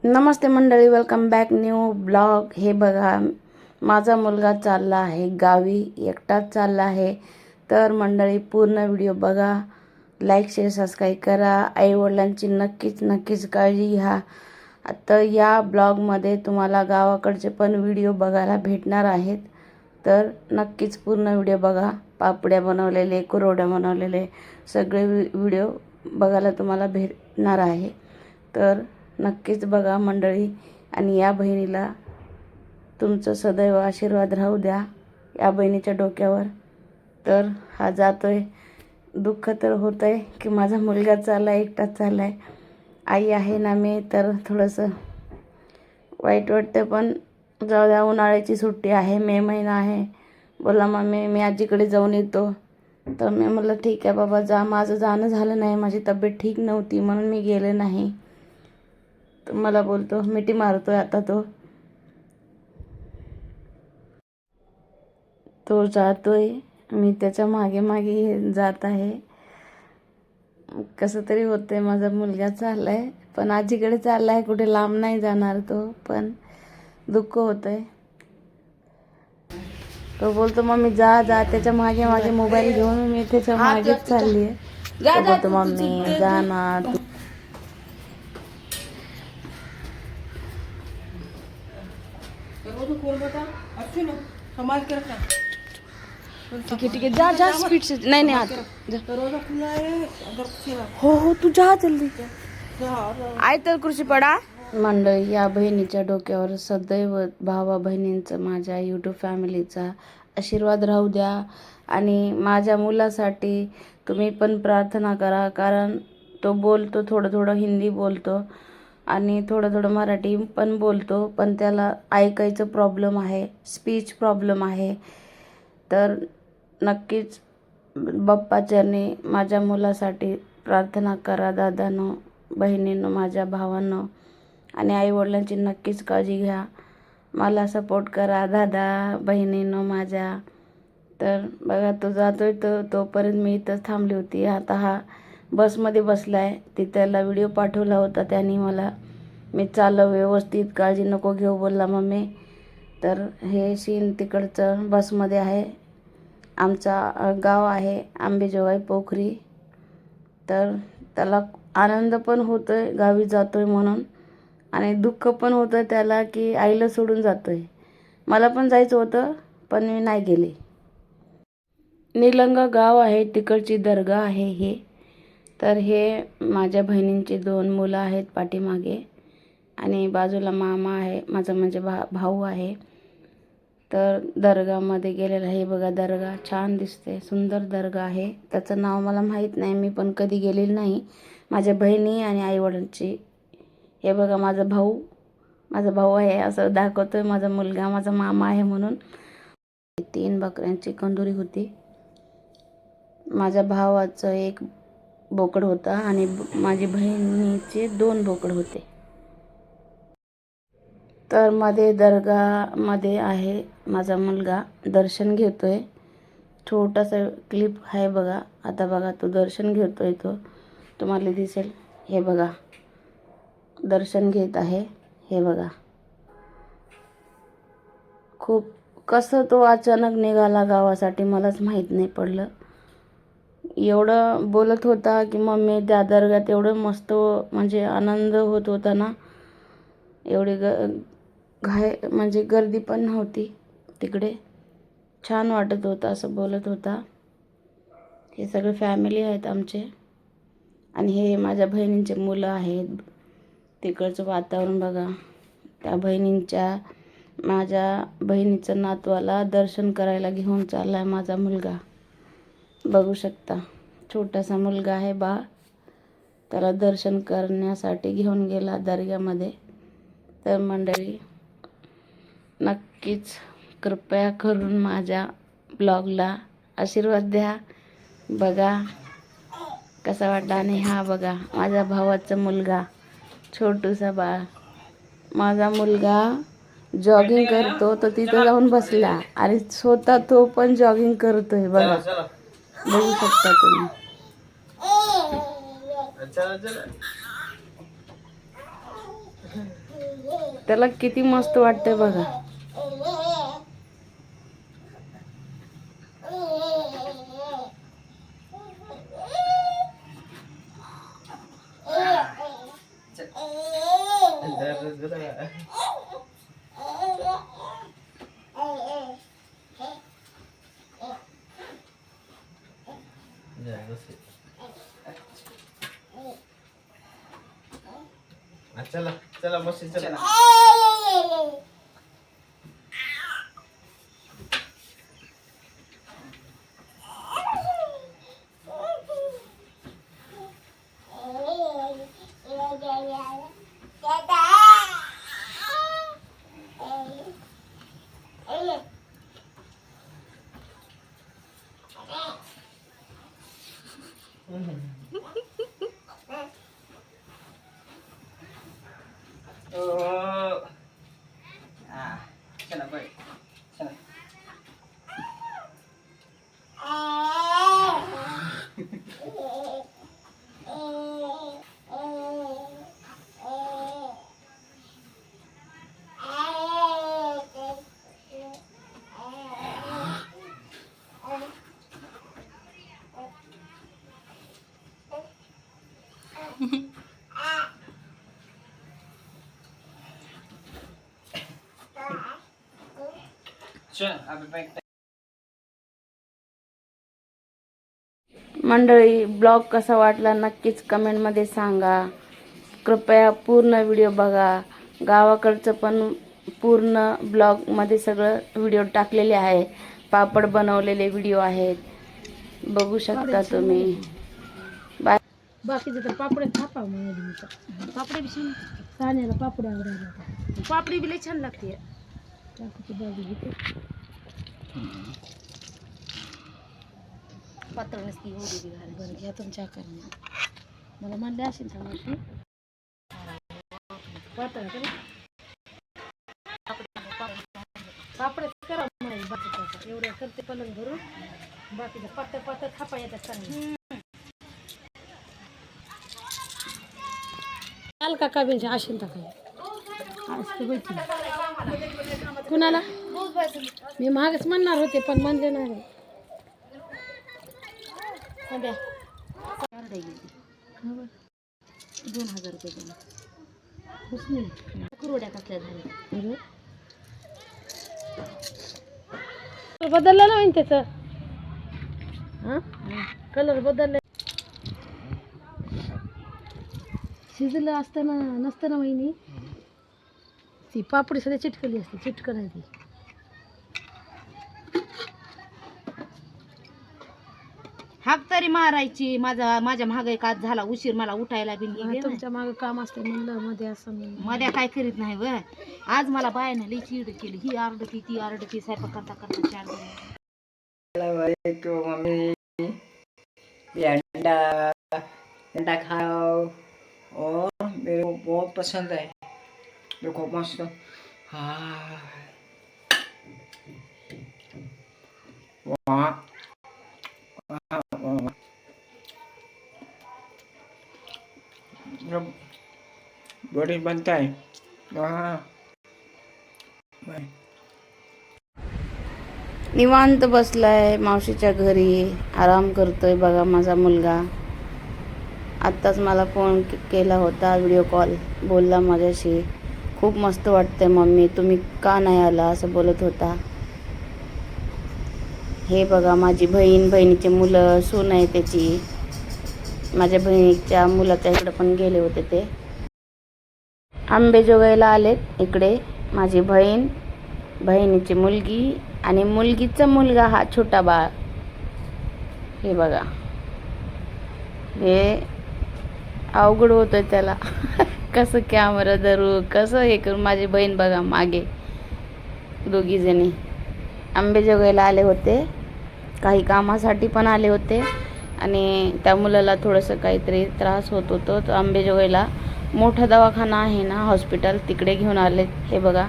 नमस्ते मंडळी, welcome back new blog. हे बघा, माझा मुलगा चालला आहे गावी, एकटाच चालला आहे. तर मंडळी पूर्ण व्हिडिओ बघा, लाईक शेअर सबस्क्राईब करा. आईवडिलांची नक्कीच काळजी घ्या. आता या ब्लॉगमध्ये तुम्हाला गावाकडचे पण व्हिडिओ बघायला भेटणार आहेत. तर नक्कीच पूर्ण व्हिडिओ बघा. पापड्या बनवलेले, कुरवड्या बनवलेले सगळे व्हिडिओ बघायला तुम्हाला भेटणार आहे. तर नक्कीच बघा मंडळी. आणि या बहिणीला तुमचं सदैव आशीर्वाद राहू द्या, या बहिणीच्या डोक्यावर. तर हा जातोय, दुःख तर होतं आहे की माझा मुलगा चालला आहे, एकटाच चालला आहे. आई आहे ना मी, तर थोडंसं वाईट वाटतं, पण जाऊ द्या. उन्हाळ्याची सुट्टी आहे, मे महिना आहे. बोला मम्मी मी आजीकडे जाऊन येतो. तर मी म्हटलं ठीक आहे बाबा जा. माझं जाणं झालं नाही, माझी तब्येत ठीक नव्हती म्हणून मी गेले नाही. तर मला बोलतो, मिठी मारतोय आता तो जातोय, मी त्याच्या मागे मागे जात आहे. कसं तरी होतंय, माझा मुलगा चाललाय पण आजीकडे चाललाय, कुठे लांब नाही जाणार तो. पण दुःख होतंय. तो बोलतो मम्मी जा जा, त्याच्या मागे मागे मोबाईल घेऊन मी त्याच्या मागेच चालली आहे. तो बोलतो मम्मी जा ना तू. ठीक आहे जा जा, स्पीड से. नाही आता हो तू जा जल्दी. आय तर कृषी पडा. मंडळी, या बहिणीच्या डोक्यावर सदैव भावा बहिणींचं, माझ्या यूट्यूब फॅमिलीचा आशीर्वाद राहू द्या. आणि माझ्या मुलासाठी तुम्ही पण प्रार्थना करा. कारण तो बोलतो, थोडं हिंदी बोलतो आणि थोडं मराठी पण बोलतो, पण त्याला ऐकायचं प्रॉब्लेम आहे, स्पीच प्रॉब्लेम आहे. तर नक्कीच बाप्पाचरणी माझ्या मुलासाठी प्रार्थना करा. दादांनो, बहिणींनो, माझ्या भावांनो, आणि आईवडिलांची नक्कीच काळजी घ्या. मला सपोर्ट करा दादा बहिणींनो माझ्या. तर बघा तो जातोय, तर तोपर्यंत मी इथंच थांबली होती. आता हा बसमध्ये बसला आहे. तिथे त्याला व्हिडिओ पाठवला होता त्यांनी मला. मी चालव व्यवस्थित, काळजी नको घेऊ बोलला मम्मी. तर हे सीन तिकडचं बसमध्ये आहे. आमचा गाव आहे आंबेजोगाई पोखरी. तर त्याला आनंद पण होतोय गावी जातोय म्हणून, आणि दुःख पण होतं त्याला की आईला सोडून जातोय. मला पण जायचं होतं पण मी नाही गेले. निलंगा गाव आहे, तिकडची दर्गा आहे हे. तर हे माझ्या बहिणींची 2 मुलं आहेत पाठीमागे, आणि बाजूला मामा आहे माझा, म्हणजे भाऊ आहे. तर दर्गामध्ये गेलेलं आहे. बघा दर्गा छान दिसते, सुंदर दर्गा आहे. त्याचं नाव मला माहीत नाही, मी पण कधी गेलेली नाही. माझ्या बहिणी आणि आईवडिलांची. हे बघा माझा भाऊ आहे असं दाखवतोय, माझा मुलगा माझा मामा आहे म्हणून. 3 बकऱ्यांची कंदुरी होती. माझ्या भावाचं 1 बोकड होता आणि माझी बहिणीचे 2 बोकड होते. तर मध्ये दर्गामध्ये आहे माझा मुलगा, दर्शन घेतोय. छोटासा क्लिप आहे बघा. आता बघा तो दर्शन घेतोय, तो तुम्हाला दिसेल. हे बघा दर्शन घेत आहे. हे बघा खूप कसं तो अचानक निघाला गावासाठी मलाच माहीत नाही पडलं. एवढं बोलत होता की मम्मी त्या दर्ग्यात एवढं मस्त, म्हणजे आनंद होत होता ना. एवढी म्हणजे गर्दी पण नव्हती तिकडे, छान वाटत होतं असं बोलत होता. हे सगळे फॅमिली आहेत आमचे, आणि हे माझ्या बहिणींचे मुलं आहेत. तिकडचं वातावरण बघा. त्या माझ्या बहिणीचं नातवाला दर्शन करायला घेऊन चालला आहे माझा मुलगा. बघू शकता, छोटासा मुलगा आहे बाळ. त्याला दर्शन करण्यासाठी घेऊन गेला दर्ग्यामध्ये. तर मंडळी नक्कीच कृपया करून माझ्या ब्लॉगला आशीर्वाद द्या. बघा कसा वाटला. आणि हा बघा माझ्या भावाचा मुलगा, छोटूसा बाळ. माझा मुलगा जॉगिंग करतो, तर तिथं जाऊन बसला आणि स्वतः तो पण जॉगिंग करतोय बघा. बघू शकता तुम्ही. त्याला किती मस्त वाटतंय बघा. चला चला बस चला. चला बाय चला. मंडळी, ब्लॉग कसा वाटला नक्कीच कमेंटमध्ये सांगा. कृपया पूर्ण व्हिडिओ बघा. गावाकडचं पण पूर्ण ब्लॉगमध्ये सगळं व्हिडिओ टाकलेले आहे. पापड बनवलेले व्हिडिओ आहेत, बघू शकता तुम्ही. बाय. बाकीचं तर पापड थापा म्हणून पापडे बी छान साण्याला पापड आवडायला पापडी बी लई छान लागते. टाकायची बाजू घेते पातळ नसती एवढी बी घाल. बरं घ्या तुमच्या आकाराने. मला म्हणले असेल थांबायची पातळ पापड करा म्हणाली बाकीचा एवढं करते पलंग भरून. बाकीचं पातळ पातळ थापा येतात चांगली. काल काका बेंच आशीन टाकाय कुणाला मी मागच म्हणणार होते पण म्हणले नाही. 2000 रुपये कुरवड्या कसल्या झाल्या. बदलला ना त्याचं. हां कलर बदलला. शिजलं असताना नसताना वहिनी ती पापडी सध्या चिटकली असते. चिटकन आहे ती. हाक तरी मारायची. माझ्या मागे का झाला उशीर मला उठायला बी. तुमच्या मागे काम असते म्हणलं मध्ये असं मध्ये काय करीत नाही व. आज मला बायानं लई चिड केली. ही आरडती ती आरडती स्वयंपाक करता करता चार मम्मी अंडा खाओ. मेरे को बहुत पसंद है. देखो मस्त. हाँ वाह बड़ी बनता है. वाह निवांत बसलाय मावशीच्या घरी, आराम करतोय बघा माझा मुलगा. आत्ताच मला फोन केला होता, व्हिडिओ कॉल बोलला माझ्याशी. खूप मस्त वाटतंय मम्मी, तुम्ही का नाही आला असं बोलत होता. हे बघा माझी बहीण, बहिणीचे मुलं, सून आहे त्याची. माझ्या बहिणीच्या मुलाच्या इकडे पण गेले होते ते. आंबेजोगाईला आलेत इकडे माझी बहीण, बहिणीची मुलगी आणि मुलगीचा मुलगा, हा छोटा बाळ. हे बघा, हे अवघड होतं त्याला कसं कॅमेरा धरू, कसं हे करू. माझी बहीण बघा मागे. दोघी जणी आंबेजोगाईला आले होते, काही कामासाठी पण आले होते. आणि त्या मुलाला थोडंसं काहीतरी त्रास होत होतं. तो आंबेजोगाईला मोठा दवाखाना आहे ना, हॉस्पिटल, तिकडे घेऊन आले. हे बघा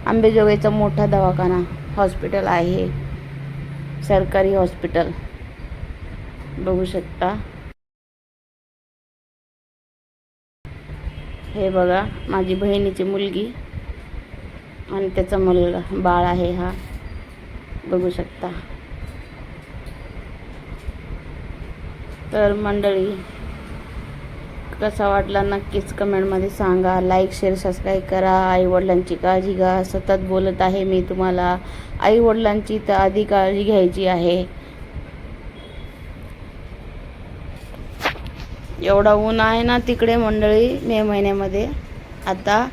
आंबेजोगाईचा मोठा दवाखाना हॉस्पिटल आहे, सरकारी हॉस्पिटल, बघू शकता. हे बघा माझी बहिणीची मुलगी आणि त्याचा मुलगा बाळ आहे हा, बघू शकता. तर मंडळी, कसा वाटला नक्कीच कमेंटमध्ये सांगा. लाईक शेअर सबस्क्राईब करा. आईवडिलांची काळजी घ्या. सतत बोलत आहे मी तुम्हाला, आईवडिलांची तर आधी काळजी घ्यायची आहे. एवढा ऊन आहे ना तिकडे मंडळी मे महिन्यामध्ये. आता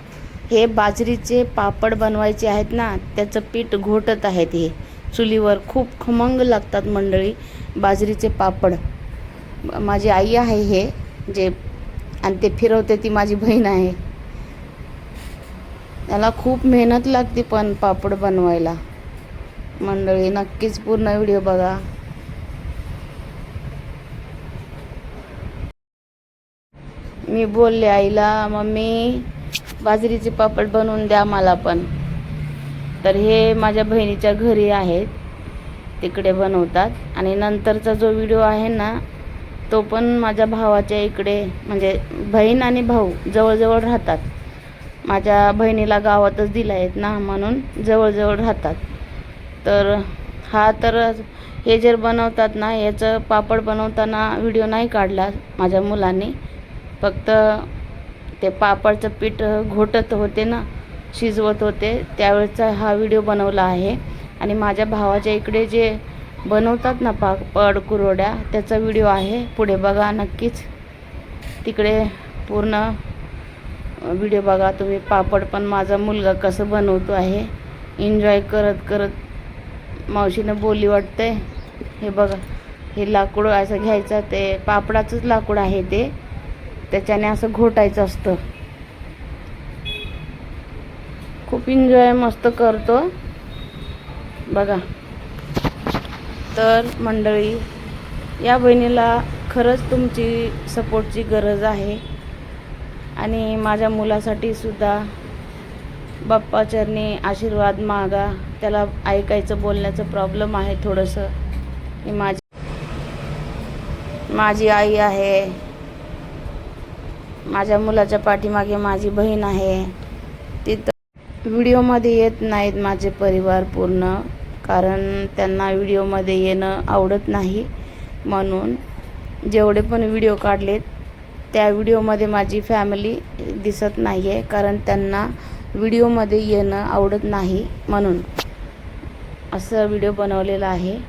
हे बाजरीचे पापड बनवायचे आहेत ना, त्याचं पीठ घोटत आहेत. हे चुलीवर खूप खमंग लागतात मंडळी बाजरीचे पापड. माझी आई आहे हे जे, आणि ते फिरवते ती माझी बहीण आहे. त्याला खूप मेहनत लागते पण पापड बनवायला. मंडळी नक्कीच पूर्ण व्हिडिओ बघा. मी बोलले आईला, मम्मी बाजरीचे पापड बनवून द्या मला पण. तर हे माझ्या बहिणीच्या घरी आहेत, तिकडे बनवतात. आणि नंतरचा जो व्हिडिओ आहे ना, तो पण माझ्या भावाच्या इकडे, म्हणजे बहीण आणि भाऊ जवळजवळ राहतात. माझ्या बहिणीला गावातच दिला आहेत ना, म्हणून जवळजवळ राहतात. तर हे जे बनवतात ना, याचं पापड बनवताना व्हिडिओ नाही काढला माझ्या मुलांनी. फक्त ते पापडचं पीठ घोटत होते ना, शिजवत होते, त्यावेळेचा हा व्हिडिओ बनवला आहे. आणि माझ्या भावाच्या इकडे जे बनवतात ना पापड कुरवड्या, त्याचा व्हिडिओ आहे, पुढे बघा नक्कीच. तिकडे पूर्ण व्हिडिओ बघा तुम्ही. पापड पण माझा मुलगा कसं बनवतो आहे, एन्जॉय करत करत मावशीनं बोलली वाटते. हे बघा, हे लाकूड असं घ्यायचं, ते पापडाचंच लाकूड आहे ते, त्याच्याने असं घोटायचं असतं. खूप एन्जॉय मस्त करतो बघा. तर मंडळी, या बहिणीला खरंच तुमची सपोर्टची गरज आहे. आणि माझ्या मुलासाठी सुद्धा बाप्पाचरणी आशीर्वाद मागा. त्याला ऐकायचं, बोलण्याचं प्रॉब्लेम आहे थोडंसं. माझी आई आहे, माझ्या मुलाच्या पाठीमागे माझी बहीण आहे. तिथं व्हिडिओमध्ये येत नाहीत माझे परिवार पूर्ण, कारण त्यांना व्हिडिओमध्ये येणं आवडत नाही. म्हणून जेवढे पण व्हिडिओ काढलेत त्या व्हिडिओमध्ये माझी फॅमिली दिसत नाही आहे, कारण त्यांना व्हिडिओमध्ये येणं आवडत नाही. म्हणून असं व्हिडिओ बनवलेला आहे.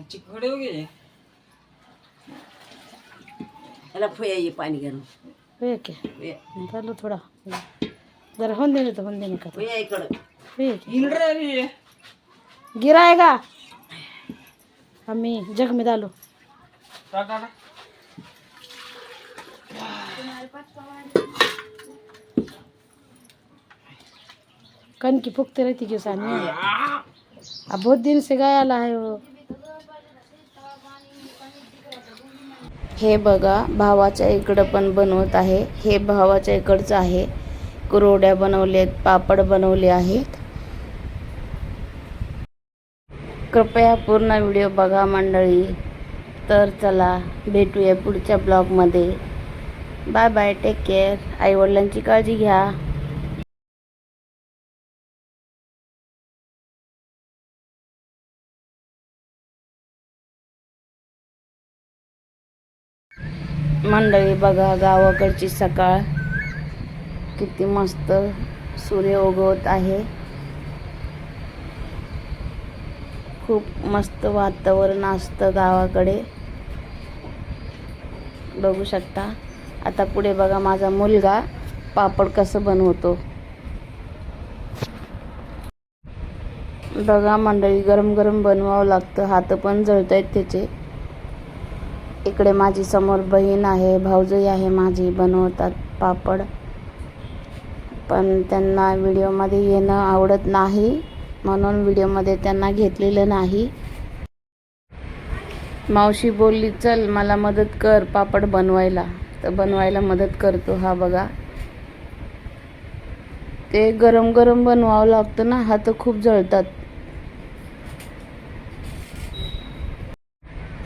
चिकट हो गए. याला फुया ये पाणी गरम होय की चालू थोडा जरा होऊन देणे तर होऊन देणे का फुया इकडं होय की हिंड रही है. गिराएगा हमें जग में डालो. टाटा. कन की फुकते रहती क्यों सामने. अब बहुत दिन से गायला है वो. हे बघा, भावाच्या इकडं पण बनवत आहे. हे भावाच्या इकडचं आहे. कुरवड्या बनवलेत, पापड बनवले आहेत. कृपया पूर्ण व्हिडिओ बघा मंडळी. तर चला भेटूया पुढच्या ब्लॉगमध्ये. Bye bye, take care. आईवडिलांची काळजी घ्या. मंडळी बघा, गावाकडची सकाळ किती मस्त सूर्य उगवत आहे. खूप मस्त वातावरण असतं गावाकडे, बघू शकता. आता पुढे बघा माझा मुलगा पापड कसं बनवतो. बघा मंडळी, गरम गरम बनवावं लागतं, हात पण जळत आहेत त्याचे. इकडे माझी समोर बहीण आहे, भाऊजई आहे माझी, बनवतात पापड. पण त्यांना व्हिडिओमध्ये येणं आवडत नाही, म्हणून व्हिडिओमध्ये त्यांना घेतलेलं नाही. मावशी बोलली चल मला मदत कर पापड बनवायला, तर बनवायला मदत करतो. हा बघा ते गरम गरम बनवावं लागतं ना, हात खूप जळतात.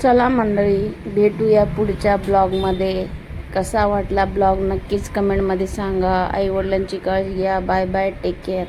चला मंडळी, भेटूया पुढच्या ब्लॉगमध्ये. कसा वाटला ब्लॉग नक्कीच कमेंटमध्ये सांगा. आईवडिलांची काळजी घ्या. Bye bye, take care.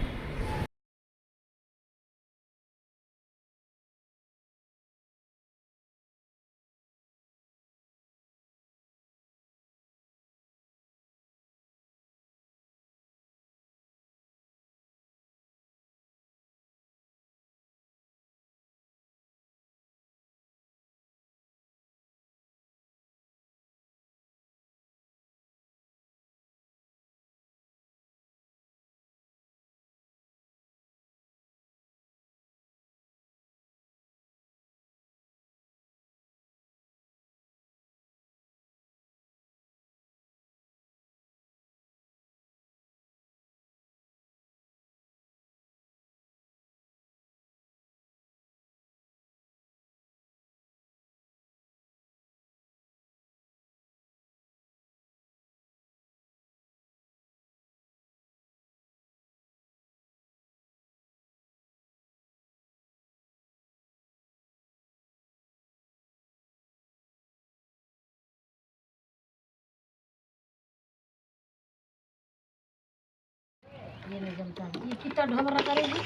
किती ढोबरा करेगी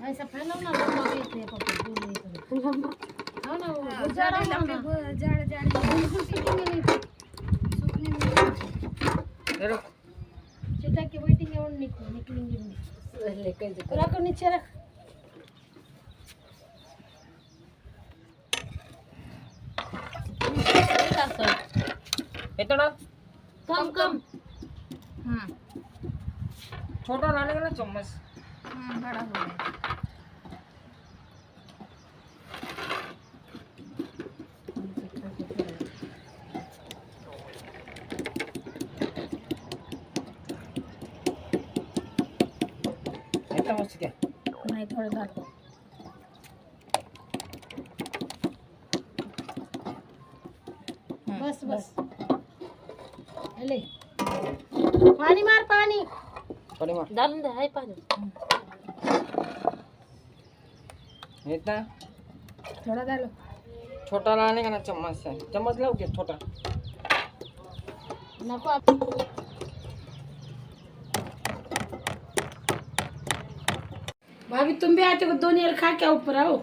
ऐसा फैलाव ना चिटा की वेटिंग है निकलेंगे रख नीचे रख येतो ना कम कम हाँ छोटा लाने का ना चम्मच. बड़ा हो गया येतो मस्त क्या. नहीं थोड़ा डाल बस बस ले पानी मार पानी पाणी मार. डालून दे आहे पाणी येत ना. थोड़ा डालो छोटा लाने का ना चम्मच से. चम्मच लाव के छोटा. नको भाभी तुम भी आते हो 2 नील खा के ऊपर आओ.